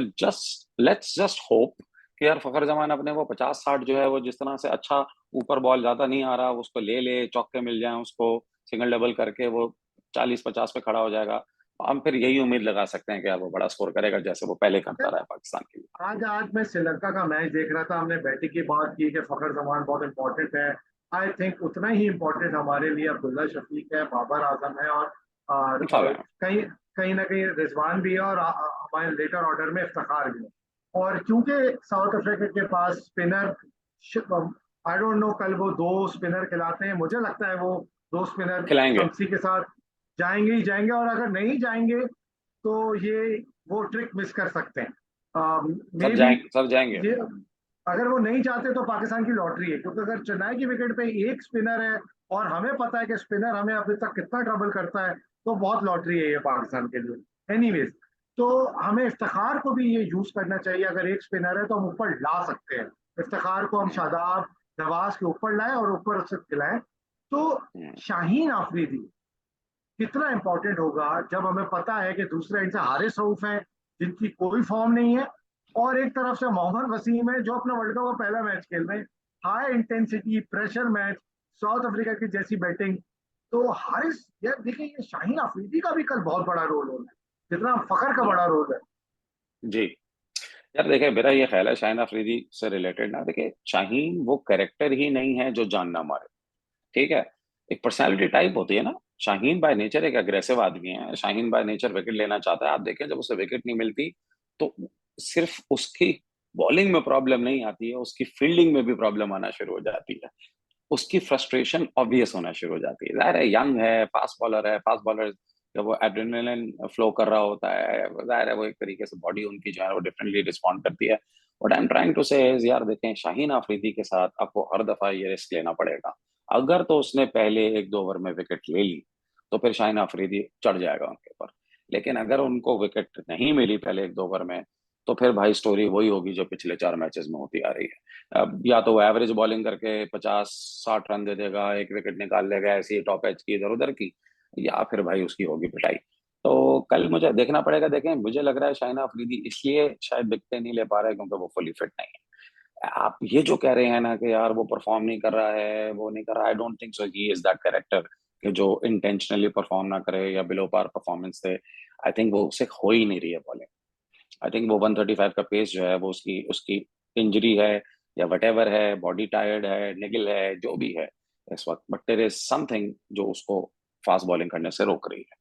लेट्स जस्ट होप कि यार फखर जमान अपने वो 50-60 जो है वो जिस तरह से अच्छा, ऊपर बॉल ज्यादा नहीं आ रहा, उसको ले ले, चौके मिल जाए उसको, सिंगल डबल करके वो 40-50 पे खड़ा हो जाएगा। हम फिर यही उम्मीद लगा सकते हैं कि यार वो बड़ा स्कोर करेगा जैसे वो पहले करता रहा है पाकिस्तान के लिए। आज मैं श्रीलंका का मैच देख रहा था, हमने बैटिंग की बात की कि फखर जमान बहुत इंपॉर्टेंट है। आई थिंक उतना ही इम्पोर्टेंट हमारे लिए अब्दुल्ला शफीक है, बाबर आजम है, और हाँ, कहीं कहीं ना कहीं रिजवान भी है, और हमारे लेटर ऑर्डर में इफ्तिखार भी है। और क्योंकि साउथ अफ्रीका के पास स्पिनर, आई डोंट नो कल वो दो स्पिनर खिलाते हैं, मुझे लगता है वो दो स्पिनर खिलाएंगे। शमसी के साथ जाएंगे ही जाएंगे, और अगर नहीं जाएंगे तो ये वो ट्रिक मिस कर सकते हैं मे बी। सब जाएंगे। ये अगर वो नहीं चाहते तो पाकिस्तान की लॉटरी है, क्योंकि अगर चेन्नई की विकेट पे एक स्पिनर है और हमें पता है कि स्पिनर हमें अभी तक कितना ट्रबल करता है, तो बहुत लॉटरी है ये पाकिस्तान के लिए। एनीवेज, तो हमें इफ्तिखार को भी ये यूज करना चाहिए। अगर एक स्पिनर है तो हम ऊपर ला सकते हैं इफ्तिखार को, हम हम्म, शादाब नवाज के ऊपर लाएं और ऊपर उससे खिलाएं। तो हम्म, शाहीन आफरीदी कितना इंपॉर्टेंट होगा जब हमें पता है कि दूसरे एंड से हारिस रऊफ है जिनकी कोई फॉर्म नहीं है, और एक तरफ से मोहम्मद वसीम है जो अपने वर्ल्ड कप का पहला मैच खेल रहे हैं, high intensity pressure match, south Africa की जैसी बैटिंग। तो हारिस, यार देखिए, ये शाहीन अफरीदी का भी कल बहुत बड़ा रोल होना है जितना फखर का जी, बड़ा रोल है। जी। यार देखिए, मेरा ये ख्याल है शाहीन अफरीदी से रिलेटेड ना, देखिए शाहीन वो कैरेक्टर ही नहीं है जो जान ना मारे। ठीक है, एक पर्सनालिटी टाइप होती है ना। शाहीन बाय नेचर एक अग्रेसिव आदमी है, शाहीन बाय नेचर विकेट लेना चाहता है। आप देखें जब उसे विकेट नहीं मिलती तो सिर्फ उसकी बॉलिंग में प्रॉब्लम नहीं आती है, उसकी फील्डिंग में भी प्रॉब्लम आना शुरू हो जाती है। उसकी फ्रस्ट्रेशन ऑब्वियस होना शुरू हो जाती है। जाहिर है यंग है, फास्ट बॉलर है, फास्ट बॉलर जब वो एड्रेनलिन फ्लो कर रहा होता है, जाहिर है वो एक तरीके से बॉडी उनकी जो है वो डिफरेंटली रिस्पॉन्ड करती है। What I am trying to say is, यार देखें शाहीन आफरीदी के साथ आपको हर दफा ये रिस्क लेना पड़ेगा। अगर तो उसने पहले 1-2 ओवर में विकेट ले ली तो फिर शाहीन आफरीदी चढ़ जाएगा उनके ऊपर। लेकिन अगर उनको विकेट नहीं मिली पहले 1-2 ओवर में, तो फिर भाई स्टोरी वही होगी जो पिछले 4 मैचेस में होती आ रही है। अब या तो वो एवरेज बॉलिंग करके 50-60 रन दे देगा, एक विकेट निकाल लेगा ऐसी टॉप एज की इधर उधर की, या फिर भाई उसकी होगी पिटाई। तो कल मुझे देखना पड़ेगा। देखें, मुझे लग रहा है शाहिन अफरीदी इसलिए शायद विकेटें नहीं ले पा रहा है क्योंकि वो फुली फिट नहीं है। आप ये जो कह रहे हैं ना कि यार वो परफॉर्म नहीं कर रहा है, वो नहीं कर रहा, I don't think so he is that character कि जो इंटेंशनली परफॉर्म ना करे या बिलो पार परफॉर्मेंस दे। आई थिंक वो उससे हो ही नहीं रही है बॉलिंग। आई थिंक वो 135 का पेस जो है वो उसकी उसकी इंजरी है या वटेवर है, बॉडी टायर्ड है, निगल है, जो भी है इस वक्त, बट देयर इज समथिंग जो उसको फास्ट बॉलिंग करने से रोक रही है।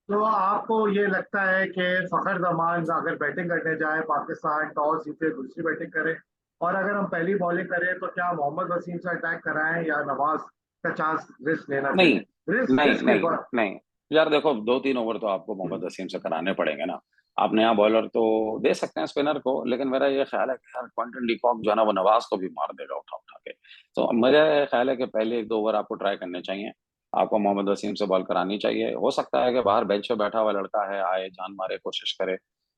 तो आपको ये लगता है कि फखर जमान अगर बैटिंग करने जाए, पाकिस्तान टॉस जीते दूसरी बैटिंग करे, और अगर हम पहली बॉलिंग करें तो क्या मोहम्मद वसीम से अटैक कराएं या नवाज का चांस रिस्क लेना नहीं, चाहिए? रिस्क नहीं, रिस्क इस नहीं, बार। नहीं। यार देखो, 2-3 ओवर तो आपको मोहम्मद वसीम से कराने पड़ेंगे ना। आप नया बॉलर तो दे सकते हैं स्पिनर को, लेकिन मेरा ये ख्याल है कि यार क्विंटन डिकॉक जो है ना वो नवाज को भी मार देगा उठा उठा के। तो मेरा ये ख्याल है कि पहले 1-2 ओवर आपको ट्राई करने चाहिए। आपको मोहम्मद वसीम से बॉल करानी चाहिए। हो सकता है कि बाहर बेंच पे बैठा हुआ लड़का है, आए जान मारे कोशिश करे।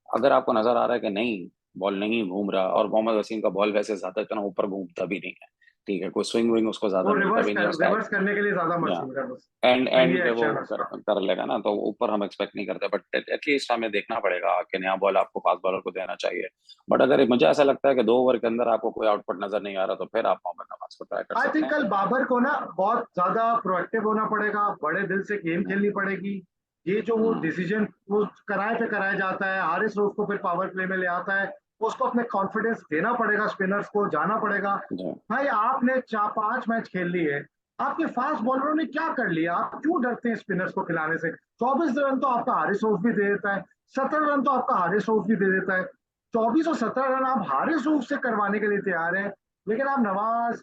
अगर आपको नजर आ रहा है कि नहीं, बॉल नहीं घूम रहा, और मोहम्मद वसीम का बॉल वैसे ज्यादा इतना ऊपर घूमता भी नहीं है, ठीक है, कोई स्विंग विंग उसको ज्यादा वो मिलता भी नहीं है उसका। रिवर्स करने के लिए ज्यादा या मशहूर है बस, एंड सही एंड पे वो एक्शन कर, उसका। कर लेगा ना, तो ऊपर हम एक्सपेक्ट नहीं करते, बट एटलीस्ट हमें देखना पड़ेगा कि नया बॉल आपको फास्ट बॉलर को देना चाहिए। बट अगर मुझे ऐसा लगता है कि 2 ओवर के अंदर आपको कोई आउटपुट नजर नहीं आ रहा, तो फिर आप मोहम्मद नवाज को ट्राई कर आई सकते थिंक हैं। कल बाबर को ना बहुत ज्यादा प्रोएक्टिव होना पड़ेगा, बड़े दिल से गेम हम्म, खेलनी पड़ेगी। ये जो वो हम्म, डिसीजन वो कराए पे कराया जाता है, हारिस रऊफ को फिर पावर प्ले में ले आता है, उसको अपने कॉन्फिडेंस देना पड़ेगा, स्पिनर्स को जाना पड़ेगा। जी, भाई आपने 4-5 मैच खेल लिए, आपके फास्ट बॉलरों ने क्या कर लिया? आप क्यों डरते हैं स्पिनर्स को खिलाने से? 24 रन तो आपका हारिस रऊफ भी दे देता है, 17 रन तो आपका हारिस रऊफ भी दे देता है। 24 और 17 रन आप हारिस रऊफ से करवाने के लिए तैयार हैं, लेकिन आप Nawaz,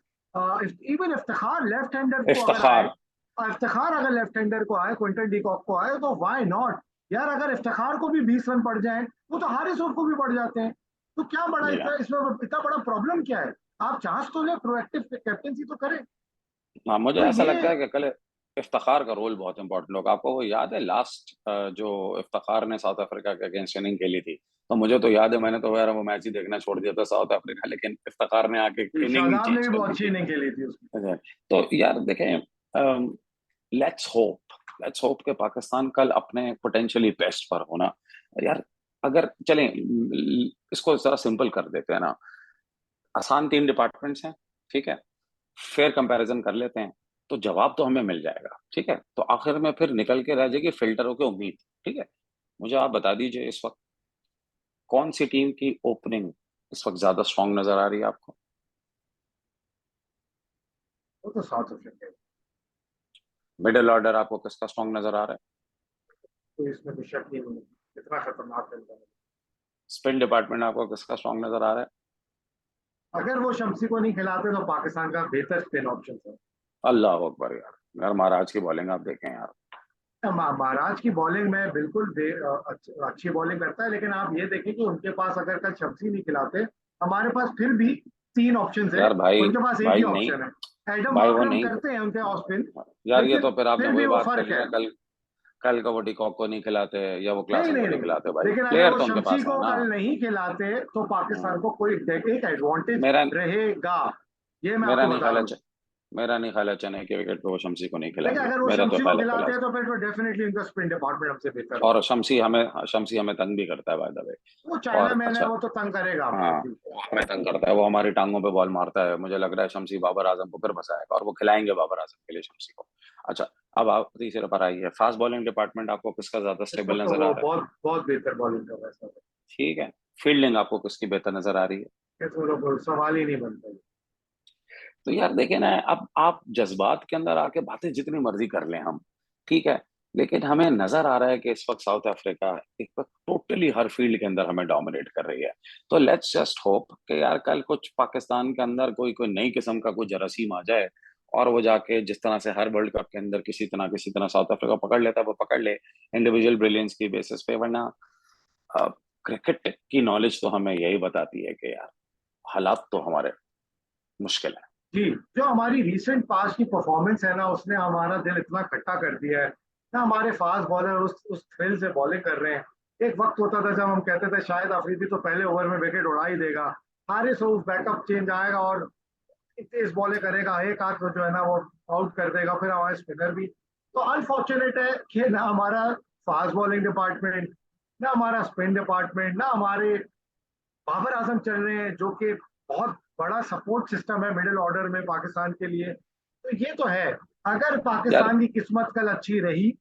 even Iftikhar left hander को अगर आए, इफ्तिखार। इफ्तिखार अगर लेफ्ट हैंडर को आए, क्विंटन डीकॉक को आए, तो वाई नॉट? यार अगर इफ्तिखार को भी 20 रन पड़ जाए, वो तो हारिस रऊफ को भी पड़ जाते हैं। तो क्या बड़ा जी हाँ। इतना इसमें इतना बड़ा प्रॉब्लम क्या है? आप चांस तो ले, प्रोएक्टिव कैप्टेंसी तो करें। हाँ, मुझे तो ऐसा ये लगता है कि कल इफ्तिखार का रोल बहुत इंपॉर्टेंट होगा। आपको वो याद है लास्ट जो इफ्तिखार ने साउथ अफ्रीका के अगेंस्ट इनिंग खेली थी, तो मुझे तो याद है, मैंने तो यार वो मैच ही देखना छोड़ दिया था साउथ अफ्रीका, लेकिन इफ्तिखार ने आके इनिंग ही शादाब ने चेंज भी कर बहुत दी अच्छी थी। इनिंग खेली थी उसमें। तो यार देखें, लेट्स होप, लेट्स होप कि पाकिस्तान कल अपने पोटेंशियली बेस्ट पर होना। यार अगर चलें, इसको जरा सिंपल कर देते हैं ना, आसान 3 डिपार्टमेंट्स हैं, ठीक है, फेयर कंपैरिजन कर लेते हैं, तो जवाब तो हमें मिल जाएगा, ठीक है। तो आखिर में फिर निकल के रह जाएगी फिल्टरों की उम्मीद, ठीक है। मुझे आप बता दीजिए इस वक्त कौन सी टीम की ओपनिंग इस वक्त ज्यादा स्ट्रांग नजर आ रही है आपको? वो तो साउथ अफ्रीका है, मिडिल ऑर्डर आपको किसका स्ट्रांग नजर आ रहा है? तो इसमें कोई शक ही नहीं है, इतना खतरनाक खेलता है। स्पिन डिपार्टमेंट आपको किसका स्ट्रांग नजर आ रहा है? अगर वो शम्सी को नहीं खिलाते तो पाकिस्तान का बेहतर स्पिन ऑप्शन था। अल्लाह अकबर यार, यार महाराज की बॉलिंग आप देखें यार। महाराज की बॉलिंग में बिल्कुल अच्छी बॉलिंग करता है, लेकिन आप ये देखें कि उनके पास अगर कल शम्सी नहीं खिलाते, हमारे पास फिर भी 3 ऑप्शन है, यार भाई, उनके पास एक ही भाई नहीं, ऑप्शन है। एडम भाई वो वार्नर नहीं, करते हैं उनके ऑफ स्पिन, यार ये लेकिन तो फिर आपने फिर भी वही वो बात कर फर्क ली है। ना, कल कल का वो डिकॉक को नहीं खिलाते या वो नहीं क्लासन नहीं को नहीं नहीं, खिलाते, भाई लेकिन अगर प्लेयर वो तो उनके शम्सी पास है को ना। कल नहीं खिलाते तो पाकिस्तान हम्म, को कोई एक एडवांटेज मेरा रहेगा, ये मैं मेरा आपको नहीं बता ख्याल है दूं। मेरा नहीं ख्याल है चेन्नई के विकेट पे वो शमसी को नहीं लेकिन खिलाएंगे, अगर वो मेरा तो शम्सी को ख्याल है खिलाते पहला हैं से। तो फिर तो डेफिनेटली उनका स्पिन डिपार्टमेंट हमसे बेहतर और होगा। शमसी हमें तंग भी करता है बाय द वे। वो चाइना और मैन है, अच्छा, वो तो तंग करेगा आपको, हाँ, ठीक है। वो हमें तंग करता है, वो हमारी टांगों पे बॉल मारता है, मुझे लग रहा है शमसी बाबर आजम को फिर फंसाएगा और वो खिलाएंगे बाबर आजम के लिए शमसी को। अच्छा, अब आप तीसरे पर आइए, फास्ट बॉलिंग डिपार्टमेंट आपको किसका ज्यादा इस स्टेबल वक्त तो नजर आ वो रहा है? बहुत बहुत बेहतर बॉलिंग कर रहा है सर। ठीक है, फील्डिंग आपको किसकी बेहतर नजर आ रही है? इसमें तो कोई सवाल ही नहीं बनता। तो यार देखे ना, अब आप जज्बात के अंदर आके बातें जितनी मर्जी कर लें हम, ठीक है, लेकिन हमें नजर आ रहा है कि इस वक्त साउथ अफ्रीका एक वक्त टोटली हर फील्ड के अंदर हमें डोमिनेट कर रही है। तो लेट्स जस्ट होप कि यार कल कुछ पाकिस्तान के अंदर कोई कोई नई किस्म का कोई जरासीम आ जाए, और वो जाके जिस तरह से हर वर्ल्ड कप के अंदर किसी तरह साउथ अफ्रीका पकड़ लेता है, वो पकड़ ले इंडिविजुअल ब्रिलियंस की बेसिस पे। वरना क्रिकेट की नॉलेज तो हमें यही बताती है कि यार हालात तो हमारे मुश्किल है। जी, जो हमारी रीसेंट पास की परफॉर्मेंस है ना, उसने हमारा दिल इतना खट्टा कर दिया है ना। हमारे फास्ट बॉलर उस थ्रिल से बॉलिंग कर रहे हैं। एक वक्त होता था जब हम कहते थे शायद अफरीदी तो पहले ओवर में विकेट उड़ा ही देगा, हारिस रऊफ बैकअप चेंज आएगा और तेज बॉलें करेगा, एक आध को जो है ना वो आउट कर देगा, फिर हमारे स्पिनर भी। तो अनफॉर्चुनेट है कि ना हमारा फास्ट बॉलिंग डिपार्टमेंट, ना हमारा स्पिन डिपार्टमेंट, ना हमारे बाबर आजम चल रहे हैं, जो कि बहुत बड़ा सपोर्ट सिस्टम है मिडिल ऑर्डर में पाकिस्तान के लिए। तो ये तो है, अगर यार पाकिस्तान की किस्मत कल अच्छी रही,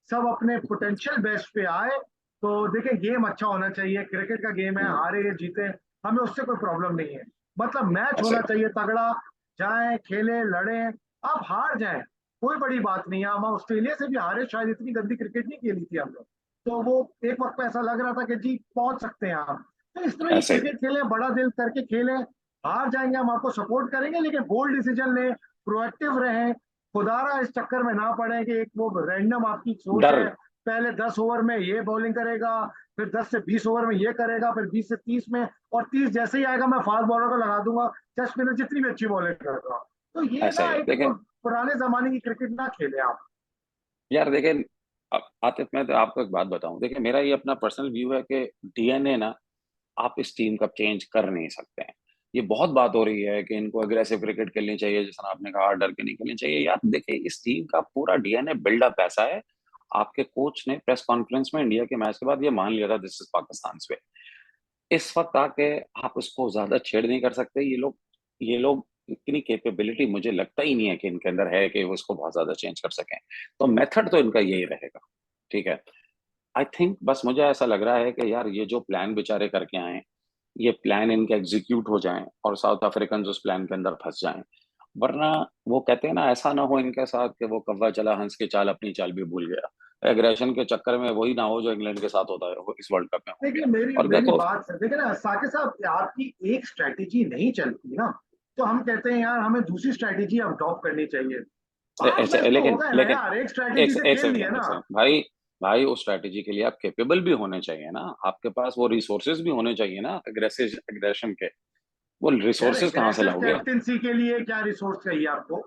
सब अपने पोटेंशियल बेस्ट पे आए, तो देखिए गेम अच्छा होना चाहिए, क्रिकेट का गेम है, हारे या जीते हमें उससे कोई प्रॉब्लम नहीं है। मतलब मैच ऐसे होना चाहिए तगड़ा, जाए खेले लड़े, आप हार जाए कोई बड़ी बात नहीं है। हम ऑस्ट्रेलिया से भी हारे, शायद इतनी गंदी क्रिकेट नहीं खेली थी हम लोग, तो वो एक वक्त पे ऐसा लग रहा था कि जी पहुंच सकते हैं हम। तो इस तरह की ऐसे ही क्रिकेट खेलें, बड़ा दिल करके खेलें, हार जाएंगे हम आपको सपोर्ट करेंगे, लेकिन बोल्ड डिसीजन लें, प्रोएक्टिव रहें, खुदारा इस चक्कर में ना पड़े कि एक वो रैंडम आपकी सोच डर। है, पहले 10 ओवर में ये बॉलिंग करेगा, फिर 10 से 20 ओवर में ये करेगा, फिर 20 से 30 में, और 30 जैसे ही आएगा मैं फास्ट बॉलर को लगा दूंगा, टेस्ट स्पिनर जितनी भी अच्छी बॉलिंग करेगा। तो ये ऐसा ना ही है एक देखें, पुराने जमाने की क्रिकेट ना खेले आप। यार देखें, आतिफ मैं तो आपको एक बात बताऊं, देखिए मेरा ये अपना पर्सनल व्यू है कि डीएनए ना आप इस टीम का चेंज कर नहीं सकते हैं। ये बहुत बात हो रही है कि इनको अग्रेसिव क्रिकेट खेलनी चाहिए, जैसा आपने कहा डर के नहीं खेलनी चाहिए। यार देखिए इस टीम का पूरा डीएनए बिल्डअप ऐसा है, आपके कोच ने प्रेस कॉन्फ्रेंस में इंडिया के मैच के बाद ये मान लिया था, दिस इज पाकिस्तान वे। इस वक्त आके आप उसको ज्यादा छेड़ नहीं कर सकते। ये लोग इतनी कैपेबिलिटी मुझे लगता ही नहीं है कि इनके अंदर है कि वो उसको बहुत ज्यादा चेंज कर सकें। तो मेथड तो इनका यही रहेगा, ठीक है। आई थिंक बस मुझे ऐसा लग रहा है कि यार ये जो प्लान बेचारे करके आए हैं, ये प्लान इनके एग्जीक्यूट हो जाएं और साउथ अफ्रीकन उस प्लान के अंदर फंस जाएं। वरना वो कहते हैं ना, ऐसा ना हो इनके साथ कि वो कौवा चला हंस के चाल अपनी चाल भी भूल गया, एग्रेशन के चक्कर में वही ना हो जो इंग्लैंड के साथ होता है, वो इस वर्ल्ड कप में हो देखिए गया। मेरी और मेरी देखो, बात से देखिए ना साकिब साहब, आपकी एक स्ट्रेटेजी नहीं चलती ना, तो हम कहते हैं यार हमें दूसरी स्ट्रेटेजी अडॉप्ट करनी चाहिए। पांच ऐसे मैच तो हो लेकिन गए ना लेकिन यार, एक एक स्ट्रेटेजी से एक खेल सेकंड लिए एक ना। सेकंड भाई, भाई उस स्ट्रैटेजी के लिए आप कैपेबल भी होने चाहिए ना, आपके पास वो रिसोर्सेज भी होने चाहिए ना, एग्रेशन के। वो यार रिसोर्सेज कहाँ से एग्रेसिव लाओगे? कैप्टेंसी के लिए क्या रिसोर्स चाहिए आपको?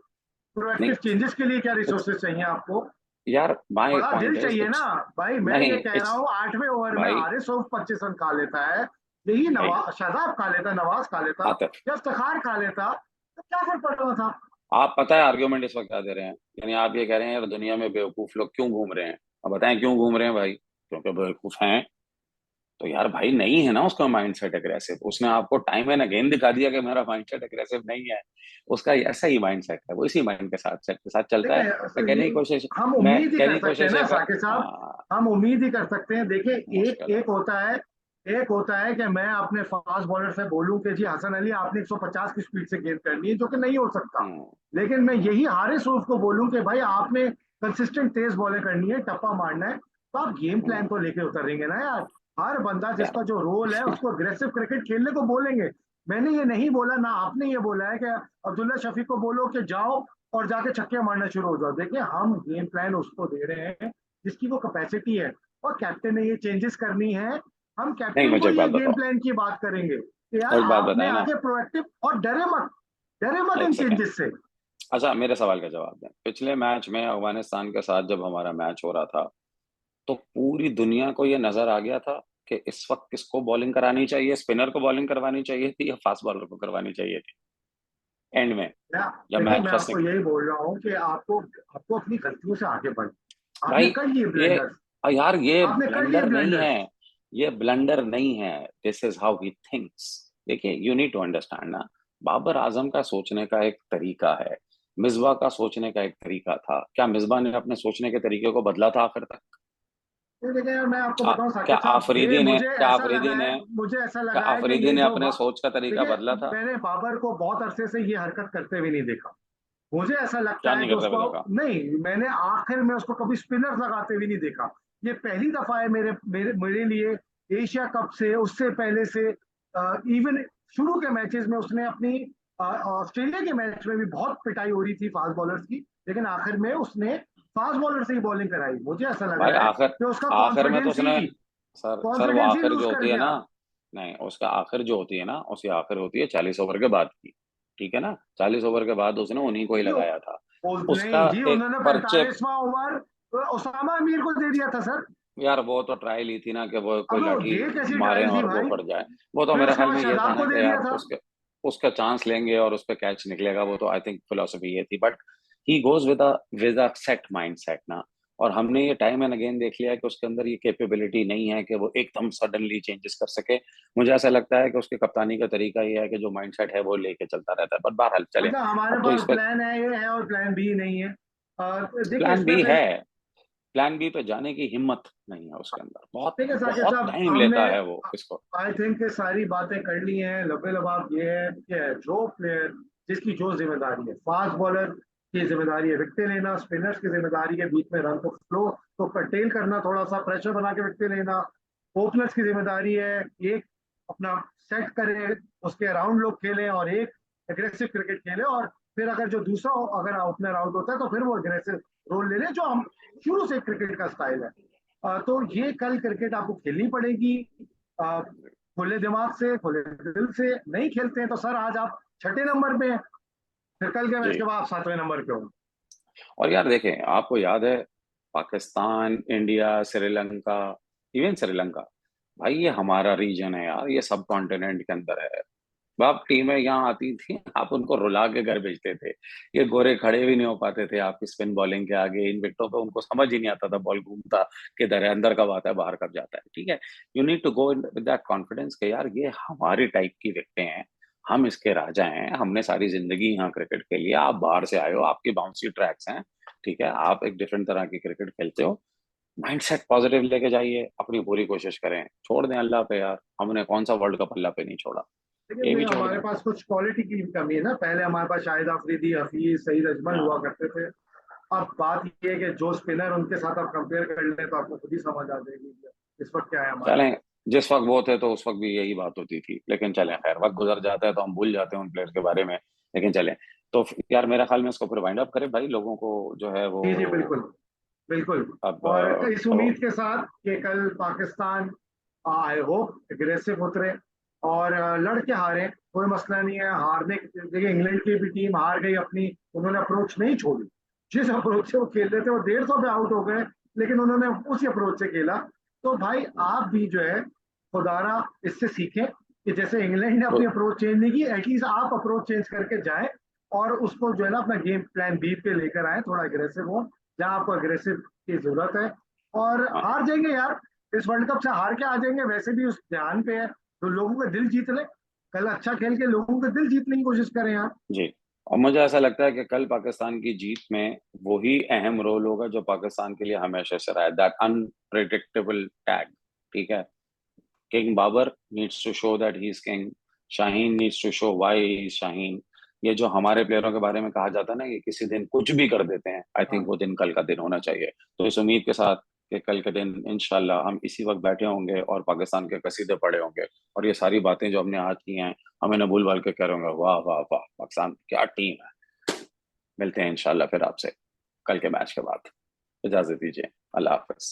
प्रोएक्टिव नहीं चेंजेस के लिए क्या it's, रिसोर्सेज चाहिए आपको? यार माय बड़ा दिल पॉइंट इज चाहिए ना इट्स, भाई। मैं नहीं ये कह रहा इट्स, हूँ 8वें ओवर में भाई हारिस रऊफ 25 रन खा लेता है, यही नहीं नवाज शादाब खा लेता, नवाज खा लेता आतिफ, या इफ्तिखार खा लेता, तो क्या फर्क पड़ रहा था? आप पता है आर्ग्यूमेंट इस वक्त क्या दे रहे हैं, यानी आप ये कह रहे हैं यार दुनिया में बेवकूफ लोग क्यों घूम रहे हैं, अब बताएं क्यों घूम रहे हैं भाई, क्योंकि बेवकूफ हैं। तो यार भाई नहीं है ना उसका माइंडसेट एग्रेसिव, उसने आपको टाइम एंड अगेन दिखा दिया कि मेरा माइंडसेट एग्रेसिव नहीं है, उसका ऐसा ही माइंडसेट है, वो इसी माइंड के साथ सेट के साथ चलता है। देखिए मैं कहने की कोशिश, हम मैं उम्मीद ही कहने कर की सकते हैं कोशिश ना ये कर, साकिब साहब, हाँ हम उम्मीद ही कर सकते हैं। देखिए एक मुश्किल है। एक होता है, एक होता है कि मैं अपने फास्ट बॉलर से बोलूं कि जी हसन अली आपने 150 की स्पीड से गेंद करनी है, जो कि नहीं हो सकता। हम्म, लेकिन मैं यही हारिस रऊफ को बोलूं कि भाई आपने कंसिस्टेंट तेज बॉलें करनी है, टप्पा मारना है, तो आप गेम प्लान हम्म, तो लेके उतरेंगे ना यार। हर बंदा यार जिसका जो रोल है उसको अग्रेसिव क्रिकेट खेलने को बोलेंगे। मैंने ये नहीं बोला, ना आपने ये बोला है कि अब्दुल्ला शफी को बोलो कि जाओ और जाके छक्के मारना शुरू हो जाओ। देखिए हम गेम प्लान उसको दे रहे हैं जिसकी वो कैपेसिटी है, और कैप्टन ने ये चेंजेस करनी है। हम नहीं कैप्टन को मुझे एक ये बात गेम बताओ, प्लान की बात करेंगे कि यार एक बात आपने बताए ना, आगे प्रोएक्टिव और डरे मत एक इन सेकेंड, चेंजेस से। अच्छा मेरे सवाल का जवाब दें, पिछले मैच में अफगानिस्तान के साथ जब हमारा मैच हो रहा था, तो पूरी दुनिया को ये नजर आ गया था कि इस वक्त किसको बॉलिंग करानी चाहिए, स्पिनर को बॉलिंग करवानी चाहिए थी या फास्ट बॉलर को करवानी चाहिए थी एंड में, मैं जब देखिए मैच मैं फंसने। आपको यही बोल रहा हूँ कि आपको आपको अपनी गलतियों से आगे बढ़ना। आपने भाई कर लिए ये, ब्लंडर, यार ये आपने कर लिए ब्लंडर नहीं है, ब्लंडर्स। ये ब्लंडर नहीं है, this is how he thinks. देखिए यू नीड टू अंडरस्टैंड ना, बाबर आजम का सोचने का एक तरीका है, मिसबा का सोचने का एक तरीका था, क्या मिसबा ने अपने सोचने के तरीके को बदला था आखिर तक? ये देखिए यार मैं आपको बताऊं क्या साकिब साहब, ये आफरीदी ने, क्या आफरीदी ने, मुझे ऐसा क्या लगा है कि आफरीदी ये ने जो अपने सोच का तरीका देखिए बदला था? मैंने बाबर को बहुत अरसे से ये हरकत करते हुए नहीं देखा। मुझे ऐसा क्या लगता है नहीं कि करता उसको, हुआ देखा? नहीं मैंने आखिर में उसको कभी स्पिनर लगाते हुए नहीं देखा। ये पहली दफा है मेरे मेरे मेरे लिए। एशिया कप से उससे पहले से इवन शुरू के मैचेस में उसने अपनी ऑस्ट्रेलिया के मैच में भी बहुत पिटाई हो रही थी फास्ट बॉलर्स की, लेकिन आखिर में उसने फास्ट बॉलर से ही बॉलिंग कराई। मुझे ऐसा लग भाई रहा है आखिर, कि उसका आखिर में तो कॉन्फिडेंस उसने, ही सर वो कॉन्फिडेंस ही आखिर लूज जो कर होती है गया। ना, नहीं उसका आखिर जो होती है ना, उसकी आखिर होती है 40 ओवर के बाद की, ठीक है ना, 40 ओवर के बाद उसने उन्हीं को ही क्यों? लगाया था। उसका नहीं जी, एक उन्होंने पर्चे, 45वां ओवर उसामा अमीर को दे दिया था सर। यार वो तो ट्रायल ही थी ना कि वो कोई अब लाठी ये कैसी मारे ट्रायल थी और वो भाई? पड़ जाए, वो तो फिर मेरे उसके ख्याल बाद में ये था शादाब ना को दे कि दिया यार था। उसके, उसका चांस लेंगे और उस पर कैच निकलेगा, वो तो आई थिंक फिलोसफी ये थी, but he goes with a set mind set ना। और हमने ये टाइम एंड अगेन देख लिया कि उसके अंदर ये कैपेबिलिटी नहीं है कि वो एकदम सडनली चेंजेस कर सके। मुझे ऐसा लगता है कि उसके कप्तानी का तरीका ये है कि जो माइंडसेट है वो लेके चलता रहता है, बट बहरहाल चले। मतलब हमारे अब तो इस पास पे प्लान है, ये है, और प्लान बी नहीं है। देखिए प्लान इसमें बी फिर है, प्लान बी पे जाने की हिम्मत नहीं है उसके अंदर, बहुत ठीक है साकिब बहुत साहब, टाइम हमने लेता है वो इसको। आई थिंक सारी बातें कर ली हैं। लबे लबाब ये है कि जो प्लेयर जिसकी जो जिम्मेदारी है, फास्ट बॉलर की जिम्मेदारी है विकेटें लेना, स्पिनर्स की जिम्मेदारी है बीच में रन को फ्लो तो कंटेन करना, थोड़ा सा प्रेशर बना के विकेटें लेना। ओपनर्स की जिम्मेदारी है एक अपना सेट करे, उसके अराउंड लोग खेलें और एक एग्रेसिव क्रिकेट खेले, और फिर अगर जो दूसरा अगर ओपनर आउट होता है तो फिर वो एग्रेसिव रोल ले ले, जो हम शुरू से क्रिकेट का स्टाइल है। तो ये कल क्रिकेट आपको खेलनी पड़ेगी खुले दिमाग से, खुले दिल से। नहीं खेलते हैं तो सर आज आप 6 नंबर पे हैं, फिर कल के मैच जी, के बाद आप 7वें नंबर पे हो। और यार देखें आपको याद है, पाकिस्तान, इंडिया, श्रीलंका, इवन श्रीलंका, भाई ये हमारा रीजन है यार, ये सब कॉन्टिनेंट के अंदर है। आप टीमें यहाँ आती थी, आप उनको रुला के घर भेजते थे, ये गोरे खड़े भी नहीं हो पाते थे आपकी स्पिन बॉलिंग के आगे, इन विकेटों पे उनको समझ ही नहीं आता था बॉल घूमता किधर है, अंदर कब आता है बाहर कब जाता है, ठीक है। You need to go with that confidence कि यार ये हमारी टाइप की विकेटें हैं, हम इसके राजा हैं, हमने सारी जिंदगी यहाँ क्रिकेट खेली है, आप बाहर से आए हो, आपकी बाउंसी ट्रैक्स हैं, ठीक है, आप एक डिफरेंट तरह की क्रिकेट खेलते हो, माइंडसेट पॉजिटिव लेके जाइए, अपनी पूरी कोशिश करें, छोड़ दें अल्लाह पे यार, हमने कौन सा वर्ल्ड कप अल्लाह पे नहीं छोड़ा, ये लेकिन भी छोड़ हमारे दें। पास कुछ क्वालिटी की भी कमी है ना। पहले हमारे पास शाहिद अफरीदी, हफीज, सईद अजमल हुआ हाँ करते थे। अब बात ये है कि जो स्पिनर उनके साथ आप कंपेयर कर लें तो आपको खुद ही समझ आ जाएगी कि इस वक्त क्या है हमारे चलें, पास। जिस वक्त वो थे तो उस वक्त भी यही बात होती थी, लेकिन चलें खैर, वक्त गुजर जाता है तो हम भूल जाते हैं उन प्लेयर्स के बारे में, लेकिन चलें। तो यार मेरा ख्याल में इसको फिर वाइंड अप करें भाई, लोगों को जो है वो जी जी बिल्कुल, बिल्कुल। अब और इस तो उम्मीद के साथ कि कल पाकिस्तान आई होप एग्रेसिव उतरे, और लड़ के हारे, कोई मसला नहीं है हारने। देखिए इंग्लैंड की भी टीम हार गई अपनी, उन्होंने अप्रोच नहीं छोड़ी। जिस अप्रोच से वो खेल रहे थे वो 150 पे आउट हो गए, लेकिन उन्होंने उसी अप्रोच से खेला। तो भाई आप भी जो है खुदारा इससे सीखें कि जैसे इंग्लैंड ने अपनी तो अप्रोच चेंज नहीं की, एटलीस्ट आप अप्रोच चेंज करके जाएं और उसको जो है ना अपना गेम प्लान बी पे लेकर आए, थोड़ा अग्रेसिव हो जहां आपको अग्रेसिव की जरूरत है। और हाँ हार जाएंगे यार, इस वर्ल्ड कप से हार के आ जाएंगे, वैसे भी उस ध्यान पे है तो लोगों का दिल जीत ले। कल अच्छा खेल के लोगों का दिल जीतने की कोशिश करें यार। जी। और मुझे ऐसा लगता है कि कल पाकिस्तान की जीत में वही अहम रोल होगा जो पाकिस्तान के लिए हमेशा से रहा है, दैट अनप्रिडिक्टेबल टैग। ठीक है, king Babar needs to show that he is king, Shaheen needs to show why he is Shaheen. ये जो हमारे प्लेयरों के बारे में कहा जाता है ना कि किसी दिन कुछ भी कर देते हैं, आई थिंक हाँ वो दिन कल का दिन होना चाहिए। तो इस उम्मीद के साथ कि कल के दिन इंशाल्लाह हम इसी वक्त बैठे होंगे और पाकिस्तान के कसीदे पढ़े होंगे, और ये सारी बातें जो हमने आज की हैं हमें न भूल भाल के कह रहे होंगे वाह वाह वाह पाकिस्तान क्या टीम है। मिलते हैं इंशाल्लाह फिर आपसे कल के मैच के बाद। इजाजत दीजिए, अल्लाह हाफिज।